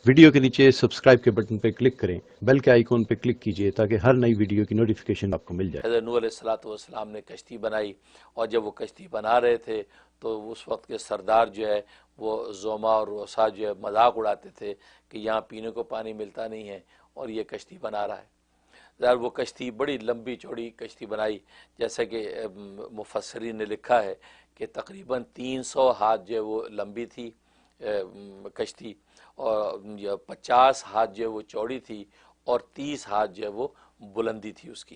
Video کے نیچے subscribe کے بٹن پہ کلک کریں، بیل کے آئیکن پہ کلک کیجئے تاکہ ہر نئی ویڈیو کی نوٹیفیکیشن آپ کو مل جائے۔ حضرت نوح علیہ السلام نے کشتی بنائی، اور جب وہ کشتی بنا رہے تھے تو اس وقت کے سردار جو ہے وہ زوما اور روسا جو ہے مذاق اڑاتے تھے کہ یہاں پینے کو پانی ملتا نہیں ہے اور یہ کشتی بنا رہا ہے۔ ظاہر وہ کشتی بڑی لمبی چوڑی کشتی بنائی، جیسا کہ مفسرین نے لکھا ہے کہ تقریباً 300 ہاتھ جو ہے وہ لمبی تھی کشتی، اور 50 ہاتھ جو ہے وہ چوڑی تھی، اور 30 ہاتھ جو ہے وہ بلندی تھی اس کی۔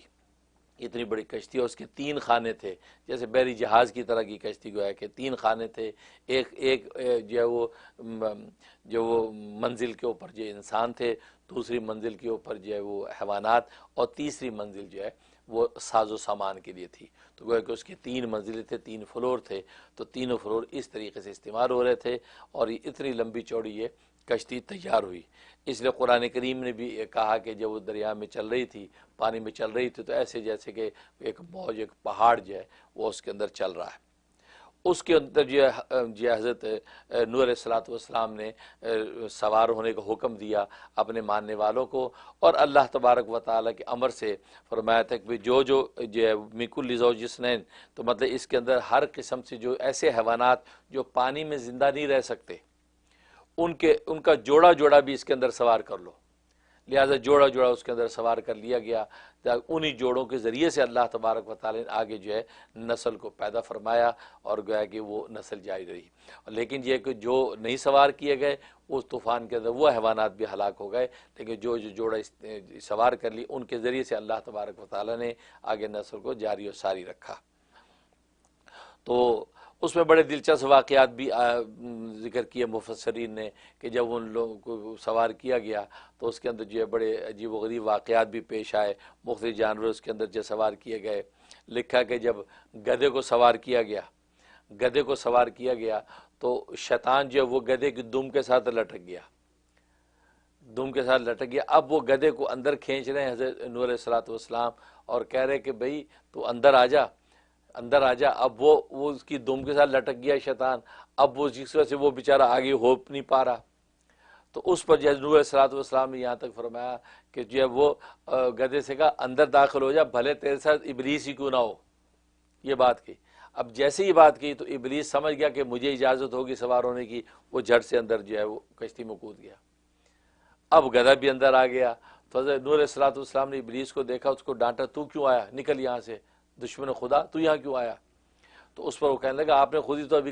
اتنی بڑی کشتی، اور اس کے 3 خانے تھے، جیسے بحری جہاز کی طرح کی کشتی گویا کہ 3 خانے تھے۔ ایک جو ہے وہ جو وہ منزل کے اوپر جو انسان تھے، دوسری منزل کے اوپر جو ہے وہ حیوانات، اور تیسری منزل جو ہے وہ ساز و سامان کے لیے تھی۔ تو گویا کہ اس کے 3 منزلیں تھے، 3 فلور تھے، تو تینوں فلور اس طریقے سے استعمال ہو رہے تھے، اور اتنی لمبی چوڑی یہ کشتی تیار ہوئی۔ اس لیے قرآن کریم نے بھی کہا کہ جب وہ دریا میں چل رہی تھی، پانی میں چل رہی تھی، تو ایسے جیسے کہ ایک موج، ایک پہاڑ جو ہے وہ اس کے اندر چل رہا ہے۔ اس کے اندر جو ہے حضرت نوح علیہ السلام نے سوار ہونے کا حکم دیا اپنے ماننے والوں کو، اور اللہ تبارک و تعالیٰ کے امر سے فرمایا تھا کہ جو ہے من کل زوج اثنین، تو مطلب اس کے اندر ہر قسم سے جو ایسے حیوانات جو پانی میں زندہ نہیں رہ سکتے، ان کا جوڑا جوڑا بھی اس کے اندر سوار کر لو۔ لہذا جوڑا جوڑا اس کے اندر سوار کر لیا گیا۔ انہی جوڑوں کے ذریعے سے اللہ تبارک و تعالی نے آگے جو ہے نسل کو پیدا فرمایا، اور گویا کہ وہ نسل جاری رہی۔ لیکن یہ کہ جو نہیں سوار کیے گئے اس طوفان کے اندر وہ حیوانات بھی ہلاک ہو گئے، لیکن جو جوڑا سوار کر لی ان کے ذریعے سے اللہ تبارک و تعالی نے آگے نسل کو جاری و ساری رکھا۔ تو اس میں بڑے دلچسپ واقعات بھی ذکر کیے مفسرین نے کہ جب ان لوگوں کو سوار کیا گیا تو اس کے اندر جو ہے بڑے عجیب و غریب واقعات بھی پیش آئے، مختلف جانور اس کے اندر جو سوار کیے گئے۔ لکھا کہ جب گدھے کو سوار کیا گیا تو شیطان جو ہے وہ گدھے کی دم کے ساتھ لٹک گیا۔ اب وہ گدھے کو اندر کھینچ رہے ہیں حضرت نوح علیہ السلام، اور کہہ رہے کہ بھئی تو اندر آ جا۔ اب وہ اس کی دم کے ساتھ لٹک گیا شیطان، اب وہ جس وجہ سے وہ بیچارہ آگے ہو نہیں پا رہا۔ تو اس پر نوح علیہ السلام نے یہاں تک فرمایا کہ جو ہے وہ گدھے سے کہا اندر داخل ہو جا، بھلے تیرے ساتھ ابلیس ہی کیوں نہ ہو۔ یہ بات کی۔ اب جیسے ہی بات کی تو ابلیس سمجھ گیا کہ مجھے اجازت ہوگی سوار ہونے کی، وہ جھٹ سے اندر جو ہے وہ کشتی میں کود گیا۔ اب گدھا بھی اندر آ گیا، تو حضرت نوح علیہ السلام نے ابلیس کو دیکھا، اس کو ڈانٹا، تو کیوں آیا، نکل یہاں سے، دشمن خدا تو یہاں کیوں آیا؟ تو اس پر وہ کہنے لگا آپ نے خود ہی تو ابھی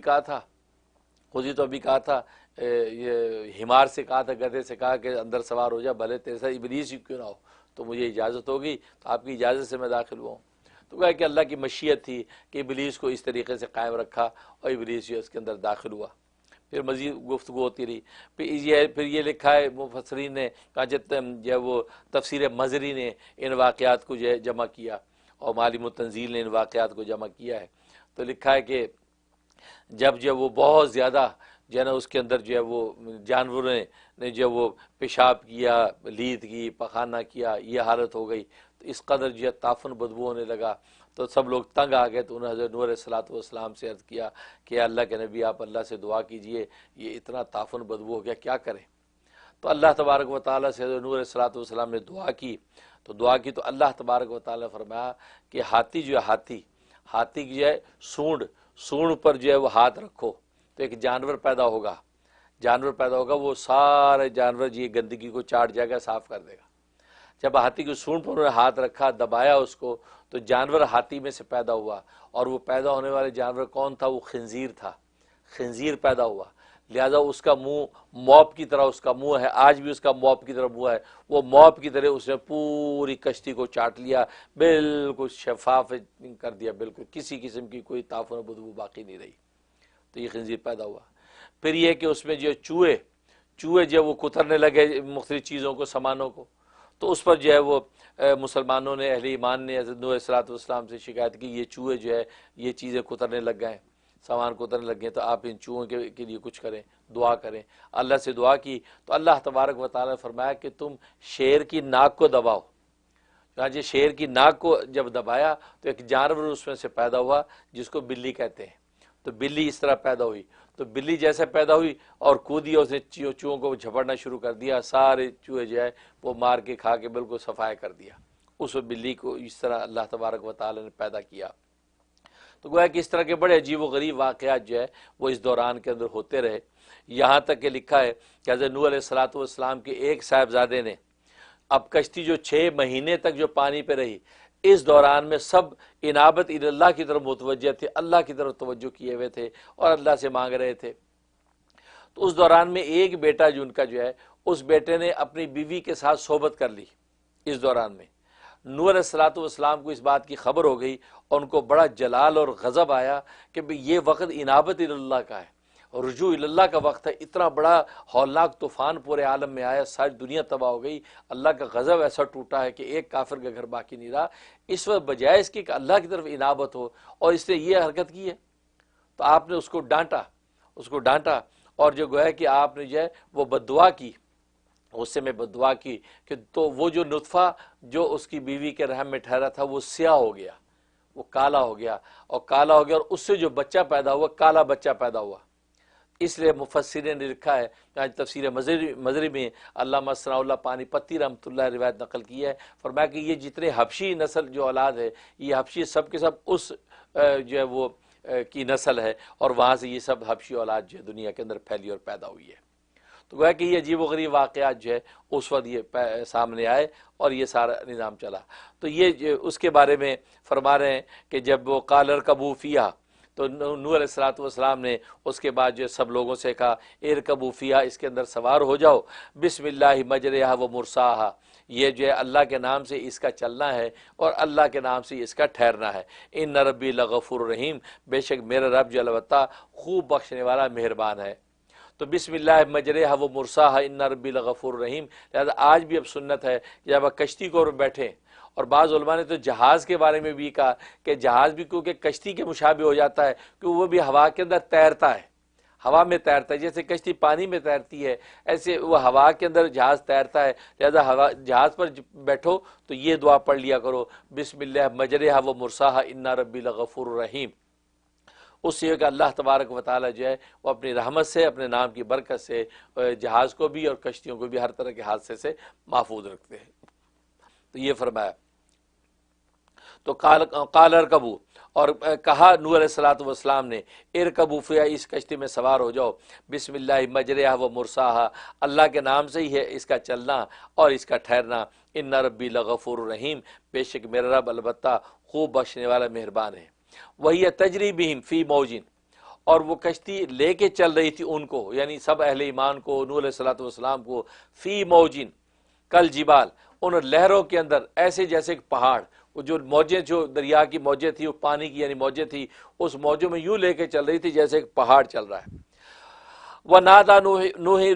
کہا تھا یہ حمار سے کہا تھا، گدھے سے کہا کہ اندر سوار ہو جا، بھلے تیرے ساتھ ابلیس ہی کیوں نہ ہو، تو مجھے اجازت ہوگی تو آپ کی اجازت سے میں داخل ہوا ہوں۔ تو کہا کہ اللہ کی مشیت تھی کہ ابلیس کو اس طریقے سے قائم رکھا، اور ابلیس جو اس کے اندر داخل ہوا۔ پھر مزید گفتگو ہوتی رہی۔ پھر یہ لکھا ہے مفسرین نے، جو ہے وہ تفسیر مظری نے ان واقعات کو جو ہے جمع کیا، اور معالم التنزیل نے ان واقعات کو جمع کیا ہے۔ تو لکھا ہے کہ جب جو وہ بہت زیادہ جو ہے نا اس کے اندر جو ہے وہ جانوروں نے جو وہ پیشاب کیا، لید کی، پخانہ کیا، یہ حالت ہو گئی، تو اس قدر جو ہے تعفن بدبو ہونے لگا، تو سب لوگ تنگ آ گئے۔ تو انہوں نے حضرت نوح علیہ السلام سے عرض کیا کہ اللہ کے نبی آپ اللہ سے دعا کیجئے، یہ اتنا تعفن بدبو ہو گیا، کیا کریں؟ تو اللہ تبارک و تعالیٰ سے حضرت نوح علیہ السلام نے دعا کی تو اللہ تبارک و تعالیٰ نے فرمایا کہ ہاتھی جو ہے ہاتھی کی جو ہے سونڈ پر جو ہے وہ ہاتھ رکھو تو ایک جانور پیدا ہوگا، وہ سارے جانور یہ گندگی کو چاٹ جائے گا، صاف کر دے گا۔ جب ہاتھی کی سونڈ پر انہوں نے ہاتھ رکھا، دبایا اس کو، تو جانور ہاتھی میں سے پیدا ہوا، اور وہ پیدا ہونے والے جانور کون تھا؟ وہ خنزیر پیدا ہوا۔ لہذا اس کا منہ موپ کی طرح اس کا منہ ہے، آج بھی اس کا موپ کی طرح منہ ہے، وہ موپ کی طرح اس نے پوری کشتی کو چاٹ لیا، بالکل شفاف کر دیا، بالکل کسی قسم کی کوئی تعفن و بدبو باقی نہیں رہی۔ تو یہ خنزیر پیدا ہوا۔ پھر یہ کہ اس میں جو چوہے جو وہ کترنے لگے مختلف چیزوں کو، سامانوں کو، تو اس پر جو ہے وہ مسلمانوں نے، اہل ایمان نے حضرت نوح علیہ السلام سے شکایت کی، یہ چوہے جو ہے یہ چیزیں کترنے لگ گئے، سامان کترنے لگ گئے، تو آپ ان چوہوں کے لیے کچھ کریں، دعا کریں۔ اللہ سے دعا کی تو اللہ تبارک و تعالیٰ نے فرمایا کہ تم شیر کی ناک کو دباؤ۔ چنانچہ شیر کی ناک کو جب دبایا تو ایک جانور اس میں سے پیدا ہوا جس کو بلی کہتے ہیں، تو بلی اس طرح پیدا ہوئی۔ تو بلی جیسے پیدا ہوئی اور کودی، اس نے چوہوں کو جھپڑنا شروع کر دیا، سارے چوہے جو ہے وہ مار کے کھا کے بالکل صفائی کر دیا۔ اس بلی کو اس طرح اللہ تبارک و تعالی نے پیدا کیا۔ تو گویا کہ اس طرح کے بڑے عجیب و غریب واقعات جو ہے وہ اس دوران کے اندر ہوتے رہے، یہاں تک کہ لکھا ہے کہ حضرت نوح علیہ الصلوۃ والسلام کے ایک صاحبزادے نے، اب کشتی جو 6 مہینے تک جو پانی پہ رہی، اس دوران میں سب انابت اللہ کی طرف متوجہ تھے، اللہ کی طرف توجہ کیے ہوئے تھے اور اللہ سے مانگ رہے تھے۔ تو اس دوران میں ایک بیٹا جو ان کا جو ہے، اس بیٹے نے اپنی بیوی کے ساتھ صحبت کر لی۔ اس دوران میں نوح علیہ الصلوۃ والسلام کو اس بات کی خبر ہو گئی اور ان کو بڑا جلال اور غضب آیا کہ یہ وقت انابت اللہ کا ہے، رجوع اللہ کا وقت ہے۔ اتنا بڑا ہولناک طوفان پورے عالم میں آیا، ساری دنیا تباہ ہو گئی، اللہ کا غضب ایسا ٹوٹا ہے کہ ایک کافر کا گھر باقی نہیں رہا۔ اس وقت بجائے اس کی کہ اللہ کی طرف انابت ہو اور اس نے یہ حرکت کی ہے، تو آپ نے اس کو ڈانٹا اور جو گویا کہ آپ نے جو ہے وہ بددعا کی، غصے میں بددعا کی کہ تو وہ جو نطفہ جو اس کی بیوی کے رحم میں ٹھہرا تھا وہ سیاہ ہو گیا، وہ کالا ہو گیا اور اس سے جو بچہ پیدا ہوا کالا بچہ پیدا ہوا۔ اس لیے مفسرین نے لکھا ہے، آج تفسیر مزری میں علامہ ثناء اللہ پانی پتی رحمۃ اللہ روایت نقل کی ہے، فرمایا کہ یہ جتنے حبشی نسل جو اولاد ہے، یہ حبشی سب کے سب اس جو ہے وہ کی نسل ہے، اور وہاں سے یہ سب حبشی اولاد جو ہے دنیا کے اندر پھیلی اور پیدا ہوئی ہے۔ تو گویا کہ یہ عجیب و غریب واقعات جو ہے اس وقت یہ سامنے آئے اور یہ سارا نظام چلا۔ تو یہ اس کے بارے میں فرما رہے ہیں کہ جب وہ قال ارکبوا فیہا، تو نوح علیہ الصلوۃ والسلام نے اس کے بعد جو سب لوگوں سے کہا ارکبوا فیہا، اس کے اندر سوار ہو جاؤ، بسم اللہ مجریہا و مرساہا، یہ جو ہے اللہ کے نام سے اس کا چلنا ہے اور اللہ کے نام سے اس کا ٹھہرنا ہے۔ ان ربی لغفور رحیم، بے شک میرا رب جو البتہ خوب بخشنے والا مہربان ہے۔ تو بسم اللہ مجریہا و مرساہا ان ربی لغفور رحیم، لہذا آج بھی اب سنت ہے جب آپ کشتی کو بیٹھیں، اور بعض علماء نے تو جہاز کے بارے میں بھی کہا کہ جہاز بھی کیونکہ کشتی کے مشابہ ہو جاتا ہے، کہ وہ بھی ہوا کے اندر تیرتا ہے، ہوا میں تیرتا ہے، جیسے کشتی پانی میں تیرتی ہے ایسے وہ ہوا کے اندر جہاز تیرتا ہے، لہذا جہاز پر بیٹھو تو یہ دعا پڑھ لیا کرو، بسم اللہ مجریہا و مرساہا ان ربی لغفور رحیم۔ اس سے کہ اللہ تبارک و تعالی جو ہے وہ اپنی رحمت سے، اپنے نام کی برکت سے جہاز کو بھی اور کشتیوں کو بھی ہر طرح کے حادثے سے محفوظ رکھتے ہیں۔ تو یہ فرمایا، تو قال ارکبوا، اور کہا نوح علیہ الصلوۃ والسلام نے ارکبوا فیہا، اس کشتی میں سوار ہو جاؤ، بسم اللہ مجریہا و مرساہا، اللہ کے نام سے ہی ہے اس کا چلنا اور اس کا ٹھہرنا، ان ربی لغفور رحیم، بے شک میرا رب البتہ خوب بخشنے والا مہربان ہے۔ وہی تجری بہم فی موجن، اور وہ کشتی لے کے چل رہی تھی ان کو، یعنی سب اہل ایمان کو، نوح علیہ الصلوۃ والسلام کو، فی موجن کل جبال، ان لہروں کے اندر ایسے جیسے ایک پہاڑ، وہ جو موجیں، جو دریا کی موجیں تھی، وہ پانی کی یعنی موجیں تھی، اس موجوں میں یوں لے کے چل رہی تھی جیسے ایک پہاڑ چل رہا ہے۔ وَنَادَى نُوحٌ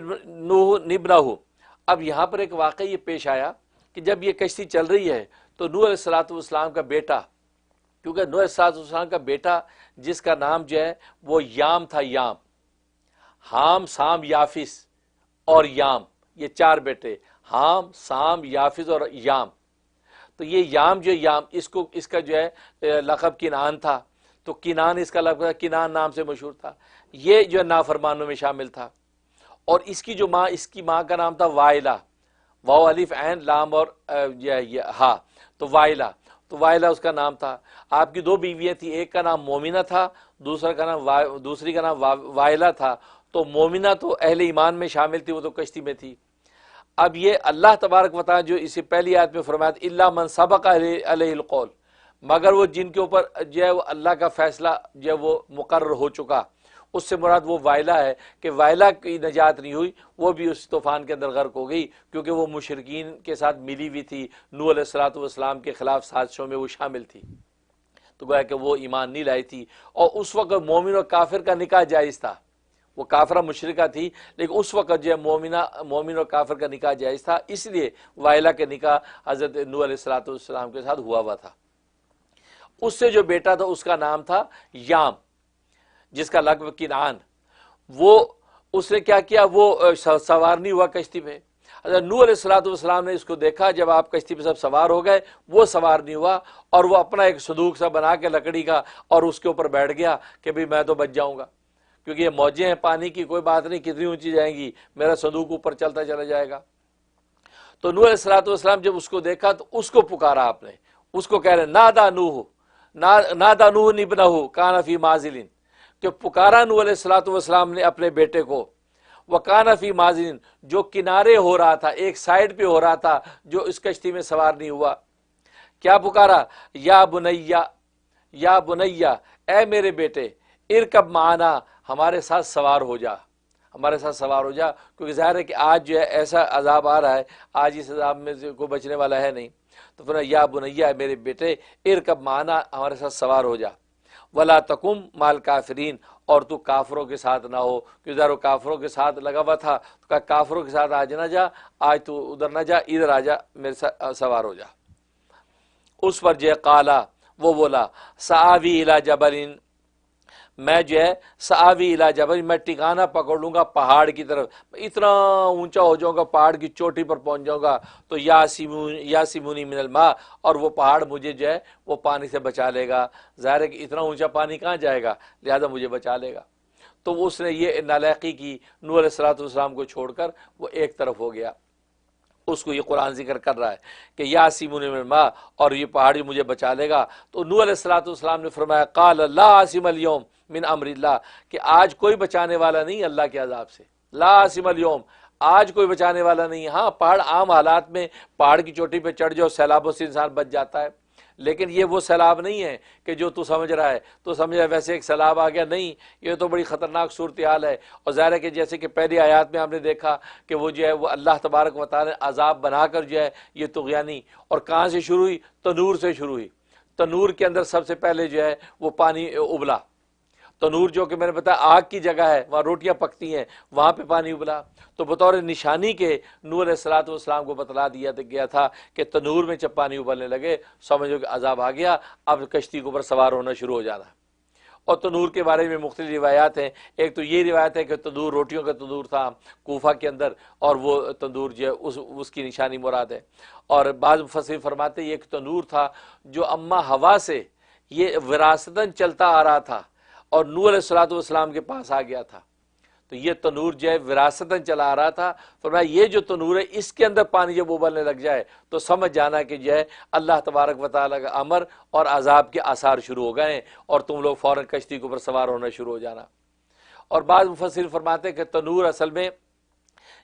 ابْنَهُ، اب یہاں پر ایک واقعہ یہ پیش آیا کہ جب یہ کشتی چل رہی ہے تو نوح علیہ الصلوۃ والسلام کا بیٹا، کیونکہ نوح علیہ الصلوۃ والسلام کا بیٹا جس کا نام جو ہے وہ یام تھا، یام، حام، سام، یافس اور یام، یہ 4 بیٹے، حام، سام، یافس اور یام۔ تو یہ یام جو یام، اس کا جو ہے لقب کنعان تھا، تو کنعان اس کا لقب، کنعان نام سے مشہور تھا، یہ جو ہے نافرمانوں میں شامل تھا۔ اور اس کی جو ماں، اس کی ماں کا نام تھا وائلہ، واو الف عین لام اور ہا، تو وائلہ، تو وائلہ اس کا نام تھا۔ آپ کی 2 بیویاں تھیں، ایک کا نام مومنہ تھا، دوسری کا نام وائلہ تھا۔ تو مومنہ تو اہل ایمان میں شامل تھی، وہ تو کشتی میں تھی۔ اب یہ اللہ تبارک و تعالی جو اسی پہلی آیت میں فرمایا الا من سبق علیہ القول، مگر وہ جن کے اوپر جو ہے وہ اللہ کا فیصلہ جو ہے وہ مقرر ہو چکا، اس سے مراد وہ وائلہ ہے کہ وائلہ کی نجات نہیں ہوئی، وہ بھی اس طوفان کے اندر غرق ہو گئی، کیونکہ وہ مشرکین کے ساتھ ملی ہوئی تھی، نوح علیہ الصلوۃ والسلام کے خلاف سازشوں میں وہ شامل تھی، تو گویا کہ وہ ایمان نہیں لائی تھی۔ اور اس وقت مومن اور کافر کا نکاح جائز تھا، وہ کافرہ مشرکہ تھی، لیکن اس وقت جو ہے مومن اور کافر کا نکاح جائز تھا، اس لیے وائلہ کے نکاح حضرت نوح علیہ الصلوۃ والسلام کے ساتھ ہوا تھا۔ اس سے جو بیٹا تھا اس کا نام تھا یام، جس کا لقب کنعان۔ وہ اس نے کیا کیا، وہ سوار نہیں ہوا کشتی پہ۔ حضرت نوح علیہ الصلوۃ والسلام نے اس کو دیکھا، جب آپ کشتی پہ سب سوار ہو گئے، وہ سوار نہیں ہوا، اور وہ اپنا ایک صندوق سا بنا کے لکڑی کا اور اس کے اوپر بیٹھ گیا کہ بھئی میں تو بچ جاؤں گا، کیونکہ یہ موجیں ہیں پانی کی، کوئی بات نہیں کتنی اونچی جائیں گی، میرا صندوق اوپر چلتا چلا جائے گا۔ تو نوح علیہ السلام جب اس کو دیکھا تو اس کو پکارا آپ نے، اس کو کہہ رہے نادا نوح، نادا نوح ابنہ کان فی معزل، کہ پکارا نوح علیہ السلام نے اپنے بیٹے کو، وکان فی معزل، جو کنارے ہو رہا تھا، ایک سائڈ پہ ہو رہا تھا، جو اس کشتی میں سوار نہیں ہوا۔ کیا پکارا؟ یا بنیا، یا بنیا، اے میرے بیٹے، ارکب معنا، ہمارے ساتھ سوار ہو جا، ہمارے ساتھ سوار ہو جا، کیونکہ ظاہر ہے کہ آج جو ہے ایسا عذاب آ رہا ہے، آج اس عذاب میں سے کوئی بچنے والا ہے نہیں۔ تو پھر یا بنیا، میرے بیٹے، ارکب معنا، ہمارے ساتھ سوار ہو جا، ولا تکم مال کافرین، اور تو کافروں کے ساتھ نہ ہو، کیونکہ ذرا کافروں کے ساتھ لگا ہوا تھا، تو کہا کافروں کے ساتھ آج نہ جا، آج تو ادھر نہ جا، ادھر آ جا، میرے ساتھ سوار ہو جا۔ اس پر جو ہے قالا، وہ بولا سآوی الی جبل، میں جو ہے سآوی الی جبل، میں ٹھکانہ پکڑ لوں گا پہاڑ کی طرف، اتنا اونچا ہو جاؤں گا، پہاڑ کی چوٹی پر پہنچ جاؤں گا، تو یاسمونی من الماء، اور وہ پہاڑ مجھے جو ہے وہ پانی سے بچا لے گا۔ ظاہر ہے کہ اتنا اونچا پانی کہاں جائے گا، لہذا مجھے بچا لے گا۔ تو اس نے یہ نالائقی کی، نوح علیہ السلام کو چھوڑ کر وہ ایک طرف ہو گیا۔ اس کو یہ قرآن ذکر کر رہا ہے کہ یاسمونی من الماء، اور یہ پہاڑی مجھے بچا لے گا۔ تو نوح علیہ السلام نے فرمایا قال لا عاصم اليوم من امر اللہ، کہ آج کوئی بچانے والا نہیں اللہ کے عذاب سے، لا عاصم اليوم، آج کوئی بچانے والا نہیں۔ ہاں پہاڑ عام حالات میں پہاڑ کی چوٹی پہ چڑھ جاؤ، سیلابوں سے انسان بچ جاتا ہے، لیکن یہ وہ سیلاب نہیں ہے کہ جو تو سمجھ رہا ہے، تو سمجھ رہا ہے ویسے ایک سیلاب آ گیا، نہیں، یہ تو بڑی خطرناک صورتحال ہے۔ اور ظاہر ہے کہ جیسے کہ پہلی آیات میں ہم نے دیکھا کہ وہ جو ہے وہ اللہ تبارک و تعالی نے عذاب بنا کر جو ہے یہ طغیانی، اور کہاں سے شروع ہوئی؟ تنور سے شروع ہوئی۔ تنور کے اندر سب سے پہلے جو ہے وہ پانی ابلا، تنور جو کہ میں نے بتایا آگ کی جگہ ہے، وہاں روٹیاں پکتی ہیں، وہاں پہ پانی ابلا۔ تو بطور نشانی کے نوح علیہ السلام کو بتلا دیا گیا تھا کہ تنور میں جب پانی ابلنے لگے سمجھو کہ عذاب آ گیا، اب کشتی کے اوپر سوار ہونا شروع ہو جانا۔ اور تنور کے بارے میں مختلف روایات ہیں، ایک تو یہ روایت ہے کہ تندور روٹیوں کا تندور تھا کوفہ کے اندر، اور وہ تندور جو ہے اس کی نشانی مراد ہے۔ اور بعض مفسرین فرماتے ہیں یہ ایک تندور تھا جو اما ہوا سے یہ وراثتاً چلتا آ رہا تھا، اور نوح علیہ السلام کے پاس آ گیا تھا۔ تو یہ تنور جو ہے وراثتاً چلا آ رہا تھا، فرمایا یہ جو تنور ہے اس کے اندر پانی جب ابلنے لگ جائے تو سمجھ جانا کہ جو ہے اللہ تبارک و تعالیٰ کا امر اور عذاب کے آثار شروع ہو گئے ہیں، اور تم لوگ فوراً کشتی کے اوپر سوار ہونا شروع ہو جانا۔ اور بعض مفسر فرماتے ہیں کہ تنور اصل میں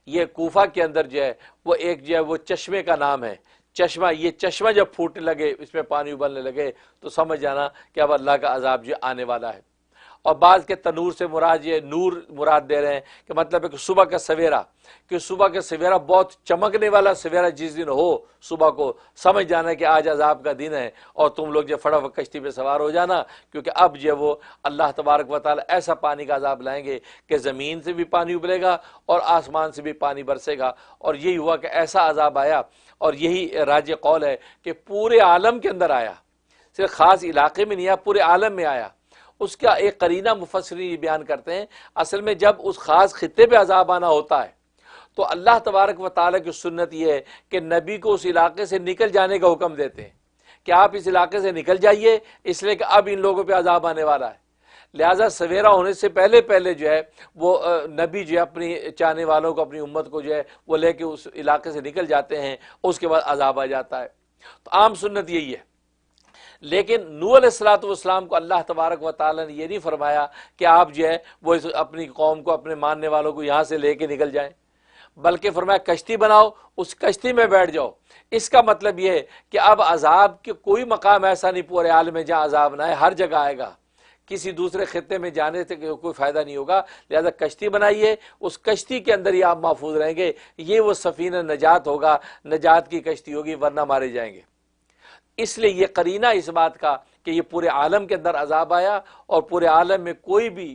یہ کوفہ کے اندر جو ہے وہ ایک جو ہے وہ چشمے کا نام ہے، چشمہ، یہ چشمہ جب پھوٹنے لگے، اس میں پانی ابلنے لگے تو سمجھ جانا کہ اب اللہ کا عذاب جو آنے والا ہے۔ اور بعض کے تنور سے مراد یہ نور مراد دے رہے ہیں کہ مطلب ہے کہ صبح کا سویرا، کہ صبح کا سویرا بہت چمکنے والا سویرا جس دن ہو صبح کو، سمجھ جانا کہ آج عذاب کا دن ہے، اور تم لوگ جو فٹافٹ کشتی پہ سوار ہو جانا، کیونکہ اب جو وہ اللہ تبارک و تعالی ایسا پانی کا عذاب لائیں گے کہ زمین سے بھی پانی ابلے گا اور آسمان سے بھی پانی برسے گا۔ اور یہی ہوا کہ ایسا عذاب آیا، اور یہی راجح قول ہے کہ پورے عالم کے اندر آیا، صرف خاص علاقے میں نہیں آیا، پورے عالم میں آیا۔ اس کا ایک قرینہ مفسرین یہ بیان کرتے ہیں، اصل میں جب اس خاص خطے پہ عذاب آنا ہوتا ہے تو اللہ تبارک و تعالیٰ کی سنت یہ ہے کہ نبی کو اس علاقے سے نکل جانے کا حکم دیتے ہیں کہ آپ اس علاقے سے نکل جائیے، اس لیے کہ اب ان لوگوں پہ عذاب آنے والا ہے۔ لہٰذا سویرا ہونے سے پہلے جو ہے وہ نبی جو ہے اپنی چاہنے والوں کو، اپنی امت کو جو ہے وہ لے کے اس علاقے سے نکل جاتے ہیں، اس کے بعد عذاب آ جاتا ہے۔ تو عام سنت یہی ہے۔ لیکن نوح علیہ السلام کو اللہ تبارک و تعالیٰ نے یہ نہیں فرمایا کہ آپ جو ہے وہ اپنی قوم کو، اپنے ماننے والوں کو یہاں سے لے کے نکل جائیں، بلکہ فرمایا کشتی بناؤ، اس کشتی میں بیٹھ جاؤ۔ اس کا مطلب یہ ہے کہ اب عذاب کے کوئی مقام ایسا نہیں پورے عالم میں جہاں عذاب نہ ہے، ہر جگہ آئے گا، کسی دوسرے خطے میں جانے سے کوئی فائدہ نہیں ہوگا۔ لہذا کشتی بنائیے، اس کشتی کے اندر ہی آپ محفوظ رہیں گے، یہ وہ سفینہ نجات ہوگا، نجات کی کشتی ہوگی، ورنہ مارے جائیں گے۔ اس لیے یہ قرینہ اس بات کا کہ یہ پورے عالم کے اندر عذاب آیا، اور پورے عالم میں کوئی بھی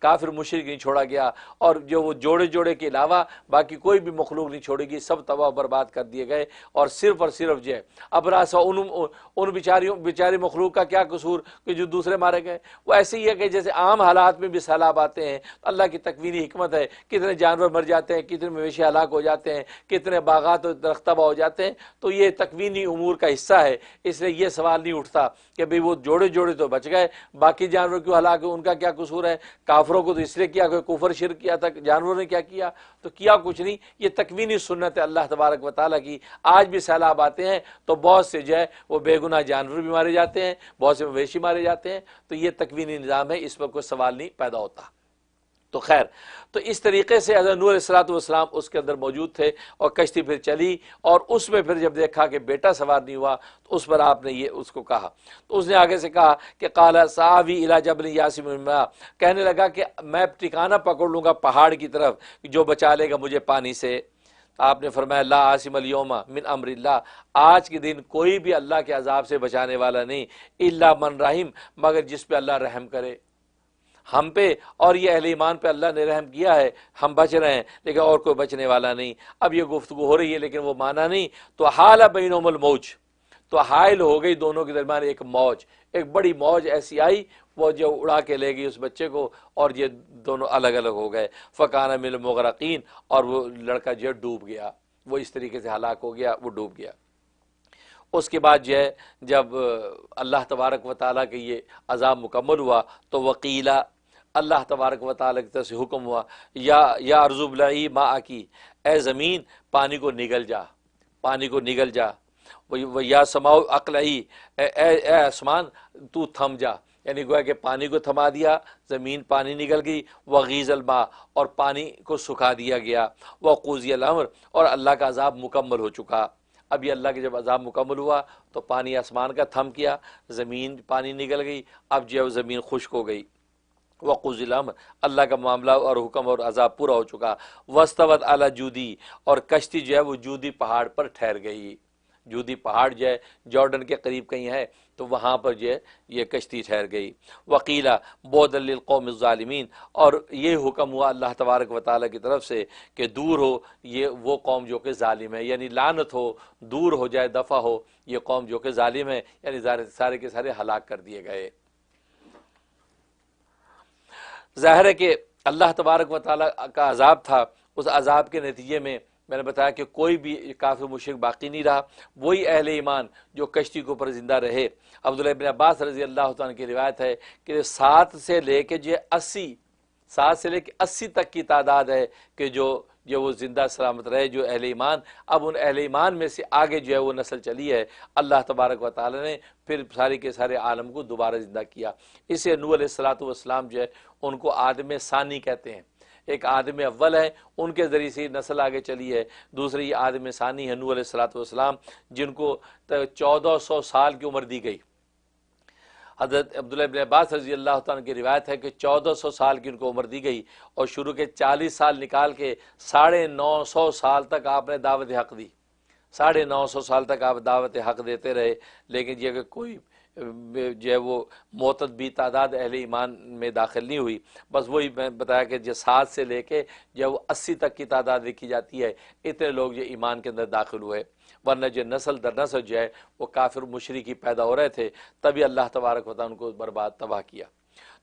کافر مشرک نہیں چھوڑا گیا، اور جو وہ جوڑے کے علاوہ باقی کوئی بھی مخلوق نہیں چھوڑے گی، سب تباہ برباد کر دیے گئے۔ اور صرف جو ہے اب راسا ان بیچاری مخلوق کا کیا قصور کہ جو دوسرے مارے گئے؟ وہ ایسے ہی ہے کہ جیسے عام حالات میں بھی سیلاب آتے ہیں، اللہ کی تکوینی حکمت ہے، کتنے جانور مر جاتے ہیں، کتنے مویشی ہلاک ہو جاتے ہیں، کتنے باغات و درخت تباہ ہو جاتے ہیں، تو یہ تکوینی امور کا حصہ ہے۔ اس لیے یہ سوال نہیں اٹھتا کہ بھئی وہ جوڑے جوڑے تو بچ گئے، باقی جانور کیوں ہلاک ہوئے، ان کا کیا قصور ہے؟ کافروں کو تو اس لیے کیا کہ کفر شرک کیا تھا، جانوروں نے کیا کیا؟ تو کیا کچھ نہیں۔ یہ تکوینی سنت ہے اللہ تبارک و تعالیٰ کی۔ آج بھی سیلاب آتے ہیں تو بہت سے جو ہے وہ بے گناہ جانور بھی مارے جاتے ہیں، بہت سے مویشی مارے جاتے ہیں، تو یہ تکوینی نظام ہے، اس پر کوئی سوال نہیں پیدا ہوتا۔ تو خیر، تو اس طریقے سے حضرت نوح علیہ السلام اس کے اندر موجود تھے، اور کشتی پھر چلی، اور اس میں پھر جب دیکھا کہ بیٹا سوار نہیں ہوا تو اس پر آپ نے یہ اس کو کہا، تو اس نے آگے سے کہا کہ قال سآوی الی جبل یعصمنی من الماء، کہنے لگا کہ میں ٹھکانہ پکڑ لوں گا پہاڑ کی طرف جو بچا لے گا مجھے پانی سے۔ آپ نے فرمایا لا عاصم اليوم من امر اللہ، آج کے دن کوئی بھی اللہ کے عذاب سے بچانے والا نہیں، الا من رحم، مگر جس پہ اللہ رحم کرے۔ ہم پہ اور یہ اہل ایمان پہ اللہ نے رحم کیا ہے، ہم بچ رہے ہیں، لیکن اور کوئی بچنے والا نہیں۔ اب یہ گفتگو ہو رہی ہے لیکن وہ مانا نہیں، تو حال بینہم الموج، تو حائل ہو گئی دونوں کے درمیان ایک موج، ایک بڑی موج ایسی آئی وہ جو اڑا کے لے گئی اس بچے کو، اور یہ دونوں الگ الگ ہو گئے۔ فکان من المغرقین، اور وہ لڑکا جو ڈوب گیا، وہ اس طریقے سے ہلاک ہو گیا، وہ ڈوب گیا۔ اس کے بعد جو ہے جب اللہ تبارک و تعالیٰ کے یہ عذاب مکمل ہوا تو وقیلا، اللہ تبارک و تعالیٰ کی طرف سے حکم ہوا، یا ارض ابلعی ماءکی، اے زمین پانی کو نگل جا، پانی کو نگل جا، یا سماؤ اقلعی، اے آسمان تو تھم جا، یعنی گویا کہ پانی کو تھما دیا، زمین پانی نگل گئی، وغیض الماء، اور پانی کو سکھا دیا گیا، وقضی الامر، اور اللہ کا عذاب مکمل ہو چکا۔ اب یہ اللہ کے جب عذاب مکمل ہوا تو پانی آسمان کا تھم کیا، زمین پانی نگل گئی، اب جو ہے زمین خشک ہو گئی۔ وقضی الامر، اللہ کا معاملہ اور حکم اور عذاب پورا ہو چکا۔ واستوت علی جودی، اور کشتی جو ہے وہ جودی پہاڑ پر ٹھہر گئی۔ جودی پہاڑ جو ہے جارڈن کے قریب کہیں ہے، تو وہاں پر جو ہے یہ کشتی ٹھہر گئی۔ وقیلا بعدا للقوم الظالمین، اور یہ حکم ہوا اللہ تبارک و تعالیٰ کی طرف سے کہ دور ہو یہ وہ قوم جو کہ ظالم ہے، یعنی لعنت ہو، دور ہو جائے، دفع ہو یہ قوم جو کہ ظالم ہے، یعنی سارے کے سارے ہلاک کر دیے گئے۔ ظاہر ہے کہ اللہ تبارک و تعالیٰ کا عذاب تھا، اس عذاب کے نتیجے میں نے بتایا کہ کوئی بھی کافر مشرک باقی نہیں رہا، وہی اہل ایمان جو کشتی کے اوپر زندہ رہے۔ عبداللہ ابن عباس رضی اللہ تعالیٰ کی روایت ہے کہ 7 سے لے کے 80 تک کی تعداد ہے کہ جو وہ زندہ سلامت رہے، جو اہل ایمان۔ اب ان اہل ایمان میں سے آگے جو ہے وہ نسل چلی ہے، اللہ تبارک و تعالیٰ نے پھر سارے کے سارے عالم کو دوبارہ زندہ کیا۔ اسے نوح علیہ السلام جو ہے ان کو آدم ثانی کہتے ہیں۔ ایک آدم اول ہے، ان کے ذریعے سے نسل آگے چلی ہے، دوسری آدم ثانی ہے نوح علیہ السلام، جن کو 1400 سال کی عمر دی گئی۔ حضرت عبداللہ ابن عباس رضی اللہ تعالیٰ کی روایت ہے کہ 1400 سال کی ان کو عمر دی گئی، اور شروع کے 40 سال نکال کے 950 سال تک آپ نے دعوت حق دی، 950 سال تک آپ دعوت حق دیتے رہے، لیکن یہ کہ کوئی جو ہے وہ معتد بھی تعداد اہل ایمان میں داخل نہیں ہوئی۔ بس وہی میں بتایا کہ جو 7 سے لے کے جو وہ 80 تک کی تعداد لکھی جاتی ہے، اتنے لوگ جو ایمان کے اندر داخل ہوئے، ورنہ جو نسل در نسل جو ہے وہ کافر مشرکی پیدا ہو رہے تھے، تبھی اللہ تبارک و تعالیٰ ان کو برباد تباہ کیا۔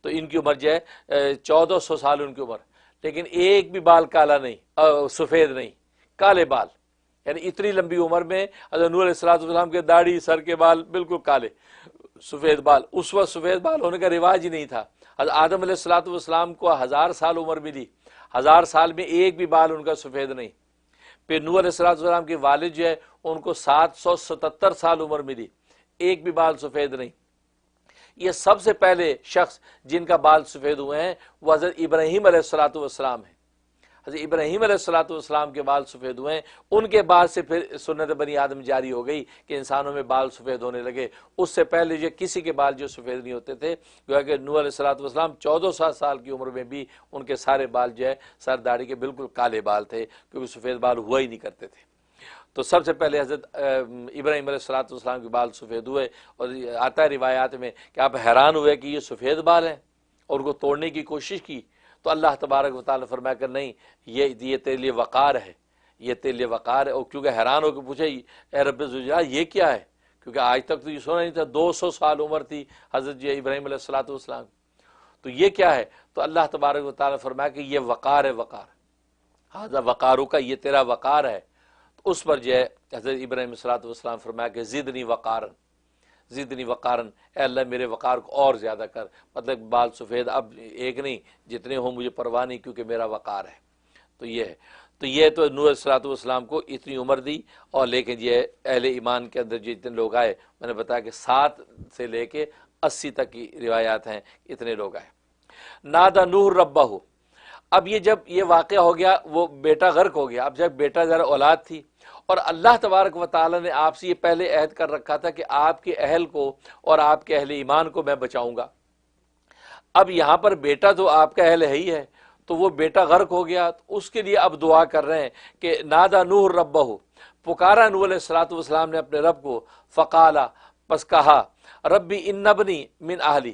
تو ان کی عمر جو ہے 1400 سال ان کی عمر، لیکن ایک بھی بال کالا نہیں، سفید نہیں، کالے بال، یعنی اتنی لمبی عمر میں حضرت نوح علیہ السلام کے داڑھی سر کے بال بالکل کالے، سفید بال۔ اس وقت سفید بال ہونے کا رواج ہی نہیں تھا۔ حضرت آدم علیہ السلام کو 1000 سال عمر ملی، 1000 سال میں ایک بھی بال ان کا سفید نہیں۔ پھر نوح علیہ السلام کے والد جو ہے ان کو 777 سال عمر ملی، ایک بھی بال سفید نہیں۔ یہ سب سے پہلے شخص جن کا بال سفید ہوئے ہیں وہ حضرت ابراہیم علیہ السلام ہیں۔ حضرت ابراہیم علیہ السلام کے بال سفید ہوئے ہیں، ان کے بعد سے پھر سنت بنی آدم جاری ہو گئی کہ انسانوں میں بال سفید ہونے لگے۔ اس سے پہلے جو کسی کے بال جو سفید نہیں ہوتے تھے، گویا کہ نوح علیہ السلام 1400 سال کی عمر میں بھی ان کے سارے بال جو ہے سر داڑھی کے بالکل کالے بال تھے، کیونکہ سفید بال ہوا ہی نہیں کرتے تھے۔ تو سب سے پہلے حضرت ابراہیم علیہ السلام کے بال سفید ہوئے، اور آتا ہے روایات میں کہ آپ حیران ہوئے کہ یہ سفید بال ہیں، اور ان کو توڑنے کی کوشش کی تو اللہ تبارک و تعالیٰ فرمایا کہ نہیں، یہ تیرے لیے وقار ہے، یہ تیرے لیے وقار ہے۔ اور کیونکہ حیران ہو کے پوچھے اے رب ذوالجلال یہ کیا ہے، کیونکہ آج تک تو یہ سنا نہیں تھا، 200 سال عمر تھی حضرت ابراہیم علیہ السلام، تو یہ کیا ہے؟ تو اللہ تبارک و تعالیٰ فرمایا کہ یہ وقار ہے، وقار، ہذا وقارو کا، یہ تیرا وقار ہے۔ تو اس پر جو ہے حضرت ابراہیم علیہ السلام فرمایا کہ زدنی وقارن، زدنی وقارن، اے اللہ میرے وقار کو اور زیادہ کر، مطلب بال سفید اب ایک نہیں جتنے ہوں مجھے پرواہ نہیں، کیونکہ میرا وقار ہے۔ تو یہ ہے، تو یہ تو نوح علیہ السلام کو اتنی عمر دی، اور لیکن یہ اہل ایمان کے اندر جتنے لوگ آئے، میں نے بتایا کہ 7 سے لے کے 80 تک کی روایات ہیں، اتنے لوگ آئے۔ نادا نوح ربہ، اب یہ جب یہ واقعہ ہو گیا، وہ بیٹا غرق ہو گیا، اب جب بیٹا ذرا اولاد تھی، اور اللہ تبارک و تعالی نے آپ سے یہ پہلے عہد کر رکھا تھا کہ آپ کے اہل کو اور آپ کے اہل ایمان کو میں بچاؤں گا۔ اب یہاں پر بیٹا تو آپ کا اہل ہے ہی ہے، تو وہ بیٹا غرق ہو گیا، تو اس کے لیے اب دعا کر رہے ہیں کہ نادا نوح ربہ، پکارا نوح علیہ السلام نے اپنے رب کو، فقالا، پس کہا، ربی ان ابنی من اہلی،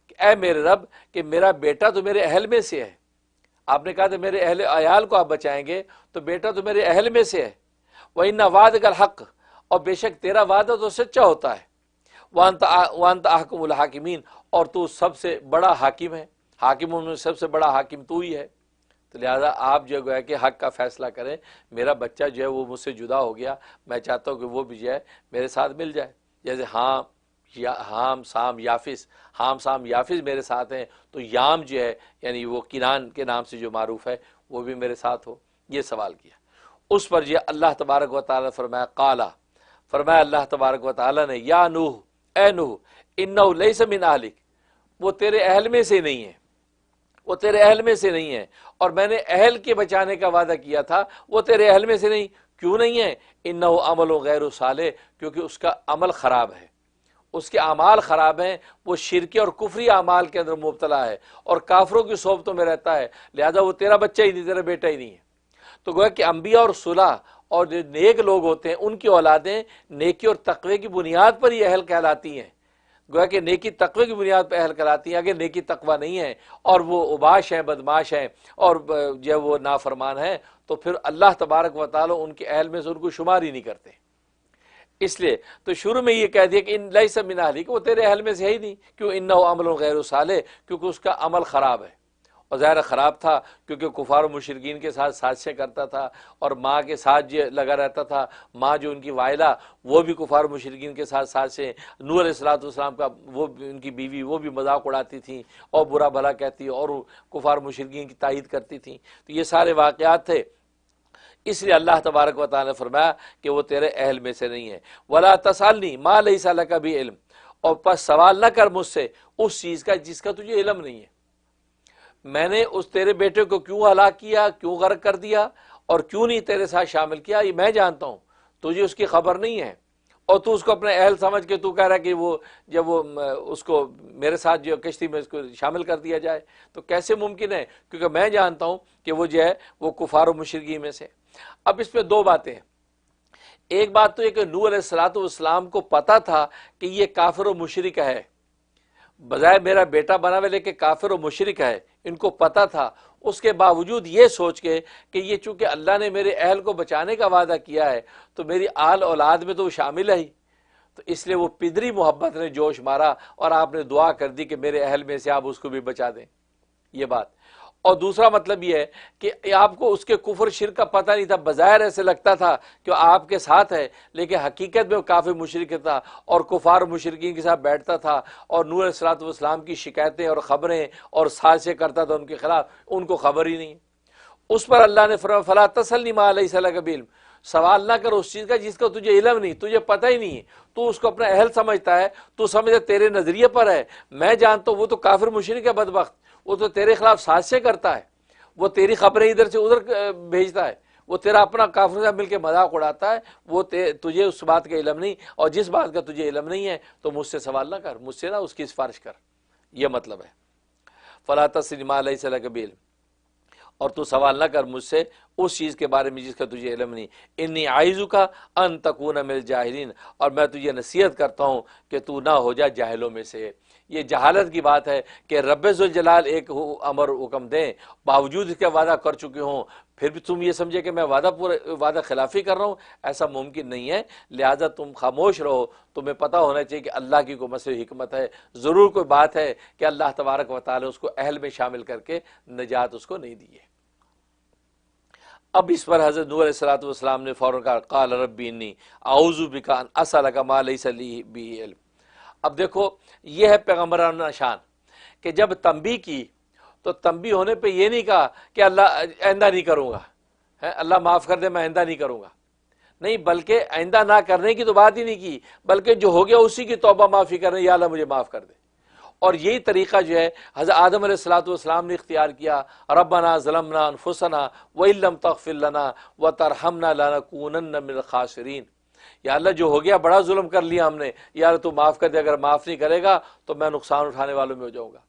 کہ اے میرے رب کہ میرا بیٹا تو میرے اہل میں سے ہے۔ آپ نے کہا تھا میرے اہل عیال کو آپ بچائیں گے، تو بیٹا تو میرے اہل میں سے ہے۔ وَإِنَّ وَعْدَكَ الْحَقُّ، اور بے شک تیرا وعدہ تو سچا ہوتا ہے۔ وَأَنْتَ أَحْكَمُ الْحَاكِمِينَ، اور تو سب سے بڑا حاکم ہے، حاکموں میں سب سے بڑا حاکم تو ہی ہے، تو لہذا آپ جو ہے کہ حق کا فیصلہ کریں۔ میرا بچہ جو ہے وہ مجھ سے جدا ہو گیا، میں چاہتا ہوں کہ وہ بھی جو ہے میرے ساتھ مل جائے، جیسے حام سام یافس، حام سام یافس میرے ساتھ ہیں، تو یام جو ہے یعنی وہ کنان کے نام سے جو معروف ہے وہ بھی میرے ساتھ ہو۔ یہ سوال کیا، اس پر جو اللہ تبارک و تعالی فرمایا، فرمایا اللہ تبارک و تعالی نے، یا نوح، اے نوح، انہ لیس من اہلک، وہ تیرے اہل میں سے نہیں ہے، وہ تیرے اہل میں سے نہیں ہے، اور میں نے اہل کے بچانے کا وعدہ کیا تھا، وہ تیرے اہل میں سے نہیں۔ کیوں نہیں ہے؟ انہ عمل غیر صالح، کیونکہ اس کا عمل خراب ہے، اس کے اعمال خراب ہیں، وہ شرکی اور کفری اعمال کے اندر مبتلا ہے، اور کافروں کی صحبتوں میں رہتا ہے، لہذا وہ تیرا بچہ ہی نہیں، تیرا بیٹا ہی نہیں ہے۔ تو گویا کہ انبیاء اور صلح اور جو نیک لوگ ہوتے ہیں ان کی اولادیں نیکی اور تقوی کی بنیاد پر ہی اہل کہلاتی ہیں، گویا کہ نیکی تقوی کی بنیاد پر اہل کہلاتی ہیں۔ اگر نیکی تقوی نہیں ہے اور وہ اوباش ہیں، بدماش ہیں، اور جو وہ نافرمان ہیں، تو پھر اللہ تبارک و تعالی ان کے اہل میں سے ان کو شمار ہی نہیں کرتے۔ اس لیے تو شروع میں یہ کہہ دیا کہ ان لیس من اہلک، وہ تیرے اہل میں سے ہے ہی نہیں، کیوں؟ انہ عمل غیر صالح، کیونکہ اس کا عمل خراب ہے، اور ظاہر خراب تھا کیونکہ کفار و مشرکین کے ساتھ سازشیں کرتا تھا، اور ماں کے ساتھ جو لگا رہتا تھا، ماں جو ان کی وائلہ وہ بھی کفار و مشرکین کے ساتھ سازشیں، نوح علیہ السلام کا وہ ان کی بیوی وہ بھی مذاق اڑاتی تھیں اور برا بھلا کہتی اور کفار و مشرکین کی تائید کرتی تھیں۔ تو یہ سارے واقعات تھے، اس لیے اللہ تبارک و تعالی نے فرمایا کہ وہ تیرے اہل میں سے نہیں ہے۔ وَلَا تَسْأَلْنِي مَا لَيْسَ لَكَ بِهِ عِلْمٌ، اور پس سوال نہ کر مجھ سے اس چیز کا جس کا تجھے علم نہیں ہے۔ میں نے اس تیرے بیٹے کو کیوں ہلاک کیا، کیوں غرق کر دیا، اور کیوں نہیں تیرے ساتھ شامل کیا، یہ میں جانتا ہوں، تجھے اس کی خبر نہیں ہے، اور تو اس کو اپنے اہل سمجھ کے تو کہہ رہا ہے کہ وہ جب وہ اس کو میرے ساتھ جو کشتی میں اس کو شامل کر دیا جائے، تو کیسے ممکن ہے؟ کیونکہ میں جانتا ہوں کہ وہ جو ہے وہ کفار و مشرکین میں سے۔ اب اس پہ دو باتیں ہیں، ایک بات تو یہ کہ نوح علیہ السلام کو پتا تھا کہ یہ کافر و مشرک ہے، بظاہر میرا بیٹا بنا ہوئے لیکن کافر و مشرک ہے، ان کو پتا تھا، اس کے باوجود یہ سوچ کے کہ یہ چونکہ اللہ نے میرے اہل کو بچانے کا وعدہ کیا ہے تو میری آل اولاد میں تو وہ شامل ہے ہی، تو اس لیے وہ پدری محبت نے جوش مارا اور آپ نے دعا کر دی کہ میرے اہل میں سے آپ اس کو بھی بچا دیں، یہ بات۔ اور دوسرا مطلب یہ ہے کہ آپ کو اس کے کفر شرک کا پتہ نہیں تھا، بظاہر ایسے لگتا تھا کہ آپ کے ساتھ ہے، لیکن حقیقت میں وہ کافر مشرک تھا اور کفار مشرکین کے ساتھ بیٹھتا تھا، اور نوح علیہ السلام کی شکایتیں اور خبریں اور سازشیں کرتا تھا ان کے خلاف، ان کو خبر ہی نہیں۔ اس پر اللہ نے فرمایا فلا تسألنی ما لیس لک بعلم، سوال نہ کر اس چیز کا جس کا تجھے علم نہیں، تجھے پتہ ہی نہیں ہے، تو اس کو اپنا اہل سمجھتا ہے، تو سمجھے تیرے نظریے پر ہے، میں جانتا ہوں وہ تو کافر مشرک ہے بدبخت، وہ تو تیرے خلاف سازشیں کرتا ہے، وہ تیری خبریں ادھر سے ادھر بھیجتا ہے، وہ تیرا اپنا کافروں سے مل کے مذاق اڑاتا ہے، وہ تجھے اس بات کا علم نہیں، اور جس بات کا تجھے علم نہیں ہے تو مجھ سے سوال نہ کر، مجھ سے نہ اس کی سفارش کر، یہ مطلب ہے۔ فلا تسألنی ما لیس لک بعلم، اور تو سوال نہ کر مجھ سے اس چیز کے بارے میں جس کا تجھے علم نہیں۔ انی اعیذک ان تکون من الجاہلین، اور میں تجھے نصیحت کرتا ہوں کہ تو نہ ہو جا جاہلوں میں سے۔ یہ جہالت کی بات ہے کہ رب ذوالجلال ایک امر حکم دیں، باوجود اس کے وعدہ کر چکے ہوں، پھر بھی تم یہ سمجھے کہ میں وعدہ خلافی کر رہا ہوں، ایسا ممکن نہیں ہے، لہذا تم خاموش رہو۔ تمہیں پتہ ہونا چاہیے کہ اللہ کی کوئی مسئلہ حکمت ہے، ضرور کوئی بات ہے کہ اللہ تبارک و تعالی اس کو اہل میں شامل کر کے نجات اس کو نہیں دی ہے۔ اب اس پر حضرت نوح علیہ السلام نے فوراً کہا قال ربی انی اعوذ بک ان اسألک ما لیس لی بہ علم، اب دیکھو یہ ہے پیغمبرانہ شان کہ جب تنبیہ کی تو تنبیہ ہونے پہ یہ نہیں کہا کہ اللہ آئندہ نہیں کروں گا، اللہ معاف کر دے میں آئندہ نہیں کروں گا، نہیں، بلکہ آئندہ نہ کرنے کی تو بات ہی نہیں کی، بلکہ جو ہو گیا اسی کی توبہ معافی کرنے، یا اللہ مجھے معاف کر دے۔ اور یہی طریقہ جو ہے حضرت آدم علیہ الصلوۃ والسلام نے اختیار کیا، ربنا ظلمنا انفسنا وان لم تغفر لنا وترحمنا لنکونن من الخاسرین، یا اللہ جو ہو گیا بڑا ظلم کر لیا ہم نے، یا اللہ تو معاف کر دے، اگر معاف نہیں کرے گا تو میں نقصان اٹھانے والوں میں ہو جاؤں گا۔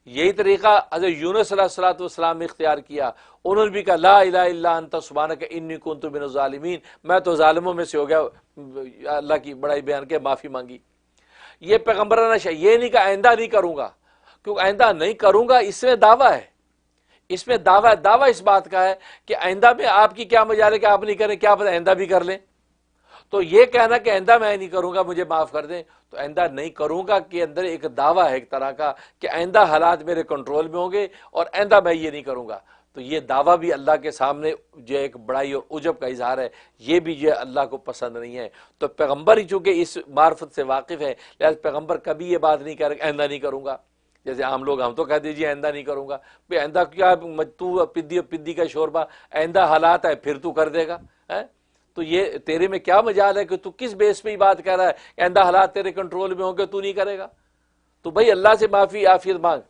یہی طریقہ حضرت یونس علیہ الصلوۃ والسلام نے اختیار کیا، انہوں نے بھی کہا لا الہ الا انت سبحانک انی کنت من الظالمین، میں تو ظالموں میں سے ہو گیا، اللہ کی بڑائی بیان کے معافی مانگی۔ یہ پیغمبرانہ شان، یہ نہیں کہ آئندہ نہیں کروں گا، کیونکہ آئندہ نہیں کروں گا اس میں دعویٰ ہے، اس میں دعویٰ اس بات کا ہے کہ آئندہ میں آپ کی کیا مجال ہے کہ آپ نہیں کریں، کیا پتہ آئندہ بھی کر لیں۔ تو یہ کہنا کہ آئندہ میں نہیں کروں گا مجھے معاف کر دیں، تو آئندہ نہیں کروں گا کے اندر ایک دعویٰ ہے ایک طرح کا کہ آئندہ حالات میرے کنٹرول میں ہوں گے اور آئندہ میں یہ نہیں کروں گا۔ تو یہ دعویٰ بھی اللہ کے سامنے جو ایک بڑائی اور عجب کا اظہار ہے، یہ بھی جو اللہ کو پسند نہیں ہے۔ تو پیغمبر ہی چونکہ اس معرفت سے واقف ہے، لہذا پیغمبر کبھی یہ بات نہیں کہہ رہا آئندہ نہیں کروں گا۔ جیسے عام لوگ ہم تو کہہ دیجیے آئندہ نہیں کروں گا، بھئی آئندہ کیا، تو پدی کا شوربہ، آئندہ حالات ہے پھر تو کر دے گا، تو یہ تیرے میں کیا مجال ہے کہ تو کس بیس پہ ہی بات کہہ رہا ہے کہ آئندہ حالات تیرے کنٹرول میں ہوں گے تو نہیں کرے گا؟ تو بھائی اللہ سے معافی عافیت مانگ،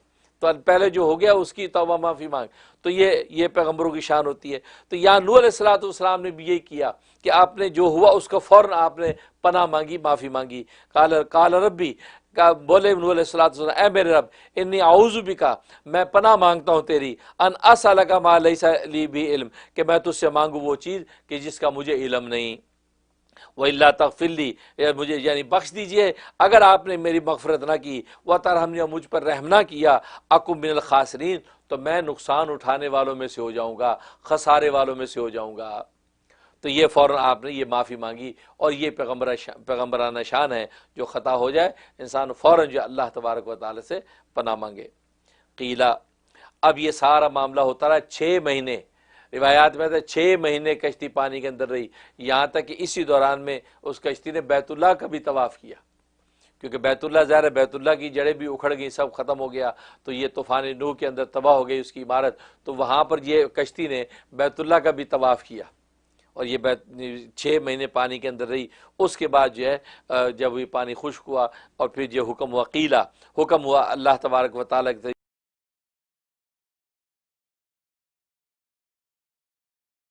تو پہلے جو ہو گیا اس کی توبہ معافی مانگ۔ تو یہ پیغمبروں کی شان ہوتی ہے۔ تو یہاں نوح علیہ الصلوۃ والسلام نے بھی یہی کیا کہ آپ نے جو ہوا اس کو فوراً آپ نے پناہ مانگی، معافی مانگی۔ قال ربی، بولے نوح علیہ الصلوۃ والسلام، اے میرے رب انی اعوذ بکا، میں پناہ مانگتا ہوں تیری، ان اسألک ما لیس لی بہ علم، کہ میں تجھ سے مانگوں وہ چیز کہ جس کا مجھے علم نہیں۔ وَإِلَّا تَغْفِرْ لِي، مجھے یعنی بخش دیجئے اگر آپ نے میری مغفرت نہ کی، وَتَرْحَمْنِی، مجھ پر رحم نہ کیا، أَكُن مِّنَ الْخَاسِرِينَ، تو میں نقصان اٹھانے والوں میں سے ہو جاؤں گا، خسارے والوں میں سے ہو جاؤں گا۔ تو یہ فوراً آپ نے یہ معافی مانگی، اور یہ پیغمبرانہ شان ہے، جو خطا ہو جائے انسان فوراً جو اللہ تبارک و تعالی سے پناہ مانگے۔ قیلا، اب یہ سارا معاملہ ہوتا رہا 6 مہینے، روایات میں 6 مہینے کشتی پانی کے اندر رہی، یہاں تک کہ اسی دوران میں اس کشتی نے بیت اللہ کا بھی طواف کیا، کیونکہ بیت اللہ ظاہر ہے بیت اللہ کی جڑیں بھی اکھڑ گئی، سب ختم ہو گیا، تو یہ طوفان نوح کے اندر تباہ ہو گئی اس کی عمارت، تو وہاں پر یہ کشتی نے بیت اللہ کا بھی طواف کیا، اور یہ 6 مہینے پانی کے اندر رہی۔ اس کے بعد جو ہے جب یہ پانی خشک ہوا اور پھر یہ حکم ہوا، قیلا، حکم ہوا اللہ تبارک و تعالیٰ